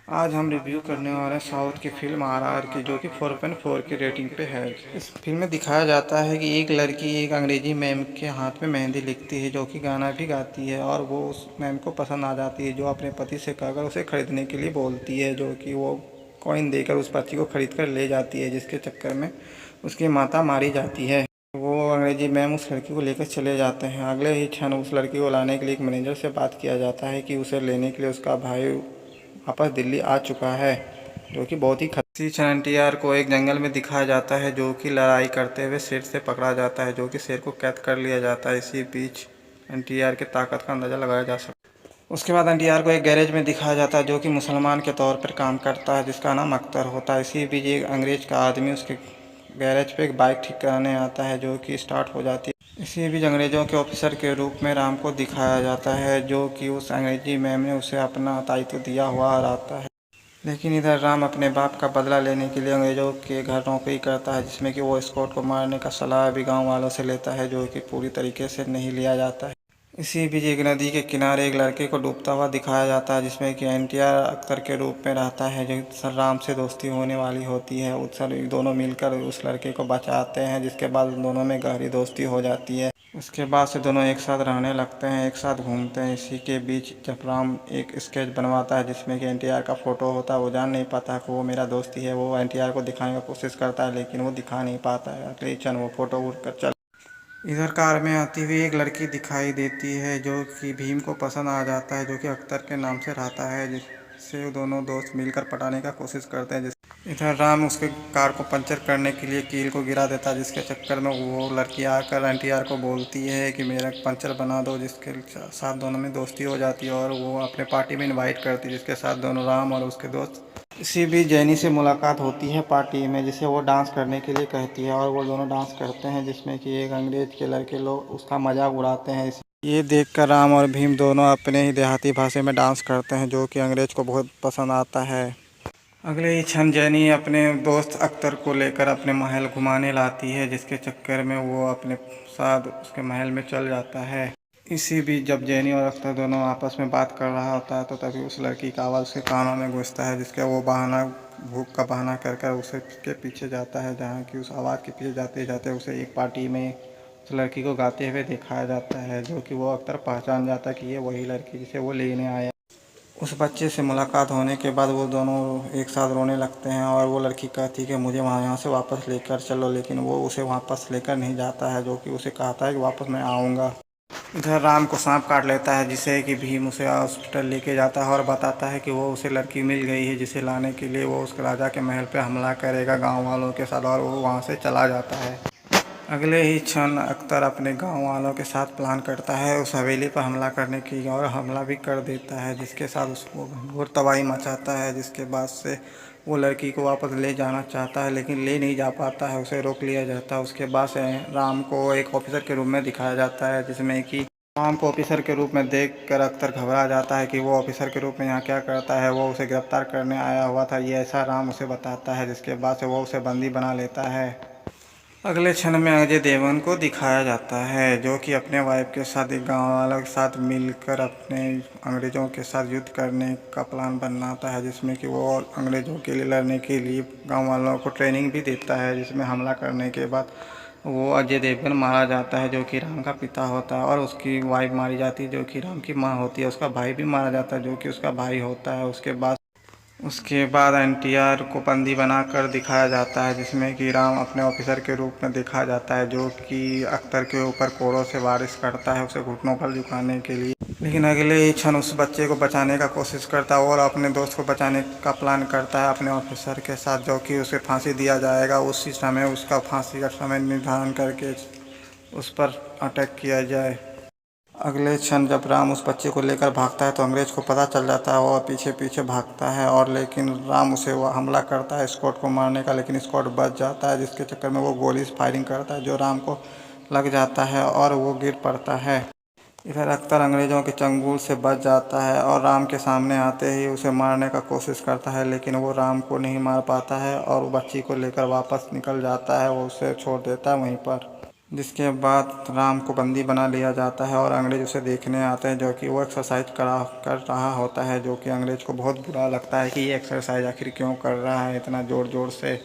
आज हम रिव्यू करने वाले हैं साउथ की फिल्म RRR की, जो कि 4.4 की रेटिंग पे है। इस फिल्म में दिखाया जाता है कि एक लड़की एक अंग्रेजी मैम के हाथ में मेहंदी लिखती है, जो कि गाना भी गाती है, और वो उस मैम को पसंद आ जाती है, जो अपने पति से कहकर उसे खरीदने के लिए बोलती है, जो कि वो कॉइन देकर उस पति को खरीद कर ले जाती है, जिसके चक्कर में उसकी माता मारी जाती है। वो अंग्रेजी मैम उस लड़की को लेकर चले जाते हैं। अगले ही क्षण उस लड़की को लाने के लिए एक मैनेजर से बात किया जाता है कि उसे लेने के लिए उसका भाई वापस दिल्ली आ चुका है, जो कि बहुत ही इसी क्षण NTR को एक जंगल में दिखाया जाता है, जो कि लड़ाई करते हुए शेर से पकड़ा जाता है, जो कि शेर को कैद कर लिया जाता है। इसी बीच NTR की ताकत का अंदाज़ा लगाया जा सकता है। उसके बाद NTR को एक गैरेज में दिखाया जाता है, जो कि मुसलमान के तौर पर काम करता है, जिसका नाम अख्तर होता है। इसी बीच एक अंग्रेज का आदमी उसके गैरेज पे एक बाइक ठीक कराने आता है, जो कि स्टार्ट हो जाती है। इसी बीच अंग्रेज़ों के ऑफिसर के रूप में राम को दिखाया जाता है, जो कि उस अंग्रेजी मैम ने उसे अपना दायित्व दिया हुआ रहता है। लेकिन इधर राम अपने बाप का बदला लेने के लिए अंग्रेज़ों के घर नौकरी करता है, जिसमें कि वो स्कॉट को मारने का सलाह भी गांव वालों से लेता है, जो कि पूरी तरीके से नहीं लिया जाता है। इसी बीच एक नदी के किनारे एक लड़के को डूबता हुआ दिखाया जाता है, जिसमें कि NTR अख्तर के रूप में रहता है, जो राम से दोस्ती होने वाली होती है। उत्सर दोनों मिलकर उस लड़के को बचाते हैं, जिसके बाद दोनों में गहरी दोस्ती हो जाती है। उसके बाद से दोनों एक साथ रहने लगते हैं, एक साथ घूमते हैं। इसी के बीच जब राम एक स्केच बनवाता है, जिसमें कि NTR का फ़ोटो होता है, वो जान नहीं पाता कि वो मेरा दोस्त ही है। वो NTR को दिखाने की कोशिश करता है, लेकिन वो दिखा नहीं पाता है। अगले क्षण वो फ़ोटो उड़ कर चल इधर कार में आती हुई एक लड़की दिखाई देती है, जो कि भीम को पसंद आ जाता है, जो कि अख्तर के नाम से रहता है, जिससे दोनों दोस्त मिलकर पटाने का कोशिश करते हैं। इधर राम उसके कार को पंचर करने के लिए कील को गिरा देता है, जिसके चक्कर में वो लड़की आकर NTR को बोलती है कि मेरा पंचर बना दो, जिसके साथ दोनों में दोस्ती हो जाती है, और वो अपने पार्टी में इनवाइट करती है, जिसके साथ दोनों राम और उसके दोस्त। इसी बीच जैनी से मुलाकात होती है पार्टी में, जिसे वो डांस करने के लिए कहती है, और वो दोनों डांस करते हैं, जिसमें कि एक अंग्रेज के लड़के लोग उसका मजाक उड़ाते हैं। ये देखकर राम और भीम दोनों अपने ही देहाती भाषा में डांस करते हैं, जो कि अंग्रेज को बहुत पसंद आता है। अगले ही क्षण जैनी अपने दोस्त अख्तर को लेकर अपने महल घुमाने लाती है, जिसके चक्कर में वो अपने साथ उसके महल में चल जाता है। इसी बीच जब जैनी और अख्तर दोनों आपस में बात कर रहा होता है, तो तभी उस लड़की का आवाज़ उसके कानों में घुसता है, जिसका वो बहाना भूख का बहाना कर कर उसे के पीछे जाता है, जहाँ कि उस आवाज़ के पीछे जाते जाते उसे एक पार्टी में उस लड़की को गाते हुए दिखाया जाता है, जो कि वो अख्तर पहचान जाता है कि ये वही लड़की जिसे वो लेने आया। उस बच्चे से मुलाकात होने के बाद वो दोनों एक साथ रोने लगते हैं, और वो लड़की कहती है कि मुझे यहाँ से वापस लेकर चलो, लेकिन वो उसे वापस लेकर नहीं जाता है, जो कि उसे कहता है कि वापस मैं आऊँगा। इधर राम को सांप काट लेता है, जिसे कि भीम उसे हॉस्पिटल लेके जाता है और बताता है कि वो उसे लड़की मिल गई है, जिसे लाने के लिए वो उस राजा के महल पे हमला करेगा गांव वालों के साथ, और वो वहां से चला जाता है। अगले ही क्षण अख्तर अपने गांव वालों के साथ प्लान करता है उस हवेली पर हमला करने की, और हमला भी कर देता है, जिसके साथ उसको घोर तबाही मचाता है। जिसके बाद से वो लड़की को वापस ले जाना चाहता है, लेकिन ले नहीं जा पाता है, उसे रोक लिया जाता है। उसके बाद से राम को एक ऑफिसर के रूप में दिखाया जाता है, जिसमें कि राम को ऑफिसर के रूप में देखकर अख्तर घबरा जाता है कि वो ऑफिसर के रूप में यहाँ क्या करता है, वो उसे गिरफ्तार करने आया हुआ था, ये ऐसा राम उसे बताता है। जिसके बाद से वो उसे बंदी बना लेता है। अगले क्षण में अजय देवगन को दिखाया जाता है, जो कि अपने वाइफ के साथ एक गाँव वालों के साथ मिलकर अपने अंग्रेज़ों के साथ युद्ध करने का प्लान बनाता है, जिसमें कि वो अंग्रेज़ों के लिए लड़ने के लिए गाँव वालों को ट्रेनिंग भी देता है। जिसमें हमला करने के बाद वो अजय देवगन मारा जाता है, जो कि राम का पिता होता है, और उसकी वाइफ मारी जाती है, जो कि राम की माँ होती है। उसका भाई भी मारा जाता है, जो कि उसका भाई होता है। उसके बाद NTR को बंदी बनाकर दिखाया जाता है, जिसमें कि राम अपने ऑफिसर के रूप में दिखाया जाता है, जो कि अख्तर के ऊपर कोड़ों से बारिश करता है उसे घुटनों पर झुकाने के लिए। लेकिन अगले ही क्षण उस बच्चे को बचाने का कोशिश करता है, और अपने दोस्त को बचाने का प्लान करता है अपने ऑफिसर के साथ, जो कि उसे फांसी दिया जाएगा। उसी समय उसका फांसी का समय निर्धारण करके उस पर अटैक किया जाए। अगले क्षण जब राम उस बच्चे को लेकर भागता है, तो अंग्रेज को पता चल जाता है और पीछे पीछे भागता है, और लेकिन राम उसे वो हमला करता है स्कॉट को मारने का, लेकिन स्कॉट बच जाता है, जिसके चक्कर में वो गोली फायरिंग करता है, जो राम को लग जाता है और वो गिर पड़ता है। इधर अख्तर अंग्रेज़ों के चंगुल से बच जाता है, और राम के सामने आते ही उसे मारने का कोशिश करता है, लेकिन वो राम को नहीं मार पाता है, और वो बच्ची को लेकर वापस निकल जाता है, वो उसे छोड़ देता है वहीं पर। जिसके बाद राम को बंदी बना लिया जाता है और अंग्रेज उसे देखने आते हैं, जो कि वो एक्सरसाइज कर रहा होता है, जो कि अंग्रेज को बहुत बुरा लगता है कि ये एक्सरसाइज आखिर क्यों कर रहा है इतना ज़ोर ज़ोर से।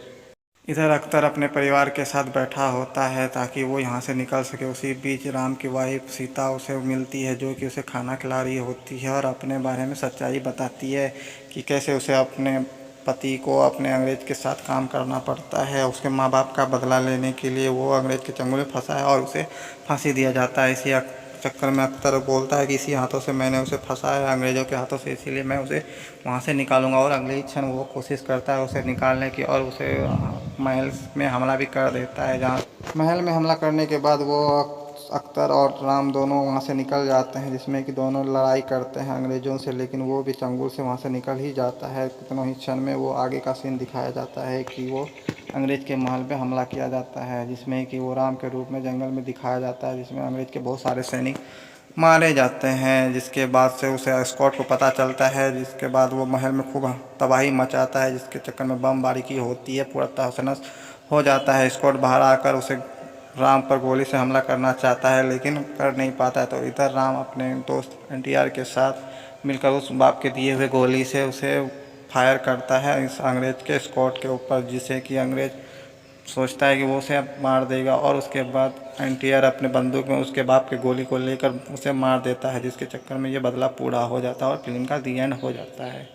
इधर अख्तर अपने परिवार के साथ बैठा होता है ताकि वो यहाँ से निकल सके। उसी बीच राम की वाइफ सीता उसे मिलती है, जो कि उसे खाना खिला रही होती है और अपने बारे में सच्चाई बताती है कि कैसे उसे अपने पति को अपने अंग्रेज के साथ काम करना पड़ता है। उसके माँ बाप का बदला लेने के लिए वो अंग्रेज के चंगुल में फंसा है और उसे फांसी दिया जाता है। इसी चक्कर में अख्तर बोलता है कि इसी हाथों से मैंने उसे फंसाया अंग्रेज़ों के हाथों से, इसीलिए मैं उसे वहाँ से निकालूंगा। और अगले ही क्षण वो कोशिश करता है उसे निकालने की और उसे महल में हमला भी कर देता है। जहाँ महल में हमला करने के बाद वो अख्तर और राम दोनों वहाँ से निकल जाते हैं, जिसमें कि दोनों लड़ाई करते हैं अंग्रेज़ों से, लेकिन वो भी चंगुल से वहाँ से निकल ही जाता है। कितनों ही क्षण में वो आगे का सीन दिखाया जाता है कि वो अंग्रेज़ के महल पे हमला किया जाता है, जिसमें कि वो राम के रूप में जंगल में दिखाया जाता है, जिसमें अंग्रेज़ के बहुत सारे सैनिक मारे जाते हैं। जिसके बाद से उसे एस्कॉर्ट को पता चलता है, जिसके बाद वो महल में खूब तबाही मचाता है, जिसके चक्कर में बमबारी की होती है, पूरा तहस नहस हो जाता है। एस्कॉर्ट बाहर आकर उसे राम पर गोली से हमला करना चाहता है लेकिन कर नहीं पाता है। तो इधर राम अपने दोस्त एनटीआर के साथ मिलकर उस बाप के दिए हुए गोली से उसे फायर करता है इस अंग्रेज के एस्कॉर्ट के ऊपर, जिससे कि अंग्रेज सोचता है कि वो उसे मार देगा और उसके बाद एनटीआर अपने बंदूक में उसके बाप के गोली को लेकर उसे मार देता है, जिसके चक्कर में ये बदला पूरा हो जाता है और फिल्म का दी एंड हो जाता है।